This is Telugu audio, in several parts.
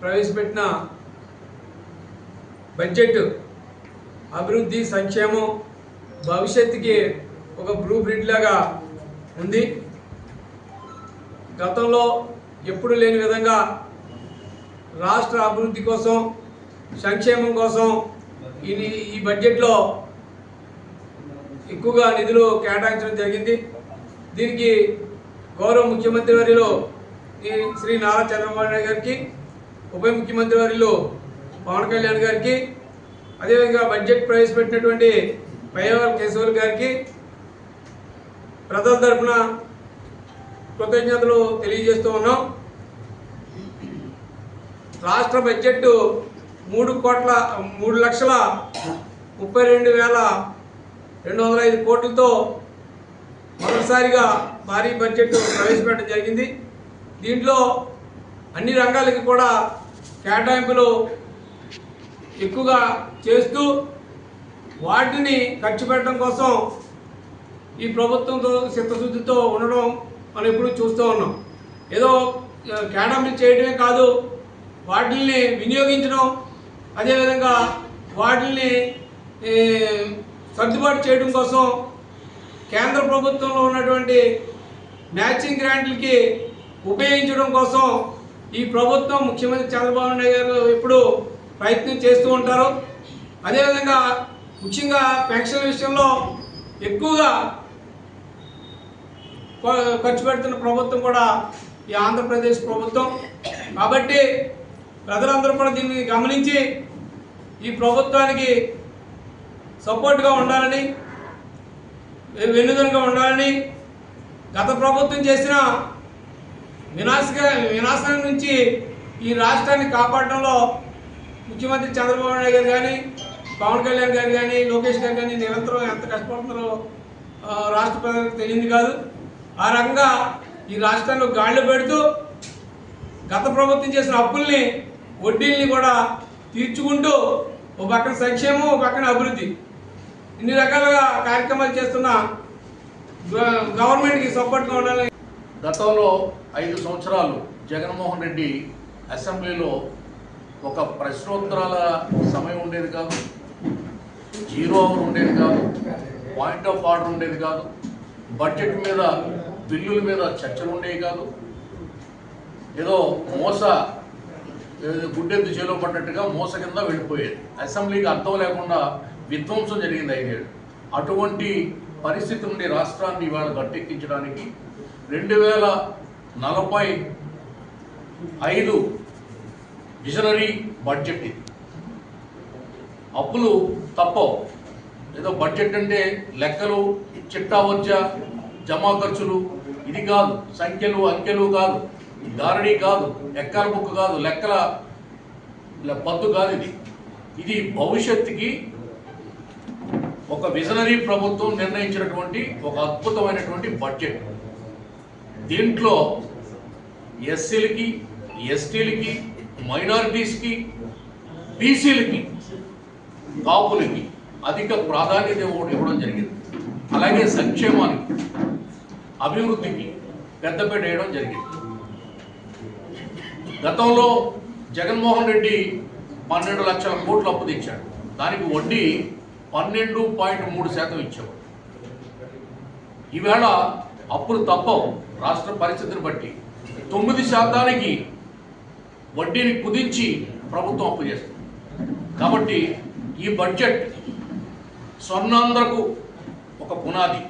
ప్రవేశపెట్టిన బడ్జెట్ అభివృద్ధి సంక్షేమం భవిష్యత్తుకి ఒక బ్లూ ప్రింట్ లాగా ఉంది. గతంలో ఎప్పుడు లేని విధంగా రాష్ట్ర అభివృద్ధి కోసం సంక్షేమం కోసం ఈ బడ్జెట్లో ఎక్కువగా నిధులు కేటాయించడం జరిగింది. దీనికి గౌరవ ముఖ్యమంత్రి వర్యులు శ్రీ నారా చంద్రబాబు నాయుడు గారికి, ఉప ముఖ్యమంత్రి వర్యులు పవన్ కళ్యాణ్ గారికి, అదేవిధంగా బడ్జెట్ ప్రవేశపెట్టినటువంటి పయ్యవరపు కేశవులు గారికి ప్రజల తరఫున కృతజ్ఞతలు తెలియజేస్తూ ఉన్నాం. రాష్ట్ర బడ్జెట్ 3,32,205 కోట్లతో మొదటిసారిగా భారీ బడ్జెట్ ప్రవేశపెట్టడం జరిగింది. దీంట్లో అన్ని రంగాలకి కూడా కేటాయింపులు ఎక్కువగా చేస్తూ వాటిని ఖర్చు పెట్టడం కోసం ఈ ప్రభుత్వంతో చిత్తశుద్ధితో ఉండడం మనం ఎప్పుడు చూస్తూ ఉన్నాం. ఏదో కేటాయింపులు చేయడమే కాదు, వాటిని వినియోగించడం, అదేవిధంగా వాటిని సర్దుబాటు చేయడం కోసం కేంద్ర ప్రభుత్వంలో ఉన్నటువంటి మ్యాచింగ్ గ్రాంట్లకి ఉపయోగించడం కోసం ఈ ప్రభుత్వం ముఖ్యమంత్రి చంద్రబాబు నాయుడు గారు ఎప్పుడు ప్రయత్నం చేస్తూ ఉంటారు. అదేవిధంగా ముఖ్యంగా పెన్షన్ విషయంలో ఎక్కువగా ఖర్చు పెడుతున్న ప్రభుత్వం కూడా ఈ ఆంధ్రప్రదేశ్ ప్రభుత్వం. కాబట్టి ప్రజలందరూ కూడా దీన్ని గమనించి ఈ ప్రభుత్వానికి సపోర్ట్గా ఉండాలని, వెన్నుదన్నుగా ఉండాలని, గత ప్రభుత్వం చేసిన వినాశనం నుంచి ఈ రాష్ట్రాన్ని కాపాడడంలో ముఖ్యమంత్రి చంద్రబాబు నాయుడు గారు కానీ, పవన్ కళ్యాణ్ గారు కానీ, లోకేష్ గారు కానీ నిరంతరం ఎంత కష్టపడుతున్నారో రాష్ట్ర ప్రజలకు తెలియదు కాదు. ఆ రకంగా ఈ రాష్ట్రాన్ని గాళ్ళు పెడుతూ గత ప్రభుత్వం చేసిన అప్పుల్ని, వడ్డీల్ని కూడా తీర్చుకుంటూ ఒక పక్కన సంక్షేమం, ఒక పక్కన అభివృద్ధి, ఇన్ని రకాలుగా కార్యక్రమాలు చేస్తున్న గవర్నమెంట్కి సపోర్ట్గా ఉండాలని. గతంలో 5 సంవత్సరాలు జగన్మోహన్ రెడ్డి అసెంబ్లీలో ఒక ప్రశ్నోత్తరాల సమయం ఉండేది కాదు, 0 అవర్ ఉండేది కాదు, పాయింట్ ఆఫ్ ఆర్డర్ ఉండేది కాదు, బడ్జెట్ మీద బిల్లుల మీద చర్చలు ఉండేవి కాదు. ఏదో గుడ్డెద్దు చేలో పడ్డట్టుగా మోస కింద వెళ్ళిపోయేది. అసెంబ్లీకి అర్థం లేకుండా విధ్వంసం జరిగింది 5 ఏళ్ళు. అటువంటి పరిస్థితి నుండి రాష్ట్రాన్ని ఇవాళ గట్టెక్కించడానికి 2045 విజనరీ బడ్జెట్ ఇది. అప్పులు తప్పవు. ఏదో బడ్జెట్ అంటే లెక్కలు, చిట్టా వచ్చా, జమా ఖర్చులు, ఇది కాదు. సంఖ్యలు అంకెలు కాదు, గారడీ కాదు, ఎక్కల బుక్ కాదు, లెక్కల పద్దు కాదు. ఇది భవిష్యత్తుకి ఒక విజనరీ ప్రభుత్వం నిర్ణయించినటువంటి ఒక అద్భుతమైనటువంటి బడ్జెట్. దీంట్లో ఎస్సీలకి, ఎస్టీలకి, మైనారిటీస్కి, బీసీలకి, కాపులకి అధిక ప్రాధాన్యత ఇవ్వడం జరిగింది. అలాగే సంక్షేమానికి, అభివృద్ధికి పెద్దపీట వేయడం జరిగింది. గతంలో జగన్మోహన్ రెడ్డి 12 లక్షల కోట్లు అప్పు తెచ్చాడు. దానికి వడ్డీ 12.3% ఇచ్చాడు. ఈవేళ అప్పులు తప్పవు. రాష్ట్ర పరిస్థితిని బట్టి 9% వడ్డీని కుదించి ప్రభుత్వం అప్పు చేస్తుంది. కాబట్టి ఈ బడ్జెట్ స్వర్ణాంధ్రకు ఒక పునాది,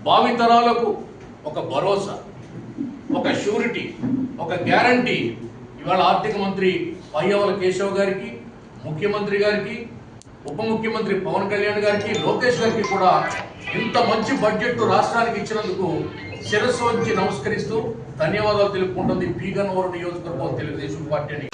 భావితరాలకు ఒక భరోసా, ఒక షూరిటీ, ఒక గ్యారంటీ ఇవాళ ఆర్థిక మంత్రి పయ్యవరపు కేశవ్ గారికి, ముఖ్యమంత్రి గారికి, ఉప ముఖ్యమంత్రి పవన్ కళ్యాణ్ గారికి, లోకేష్ గారికి కూడా ఇంత మంచి బడ్జెట్ రాష్ట్రానికి ఇచ్చినందుకు శిరస్సు వంచి నమస్కరిస్తూ ధన్యవాదాలు తెలుపుకుంటుంది పి. గన్నవరం నియోజకవర్గం తెలుగుదేశం పార్టీ.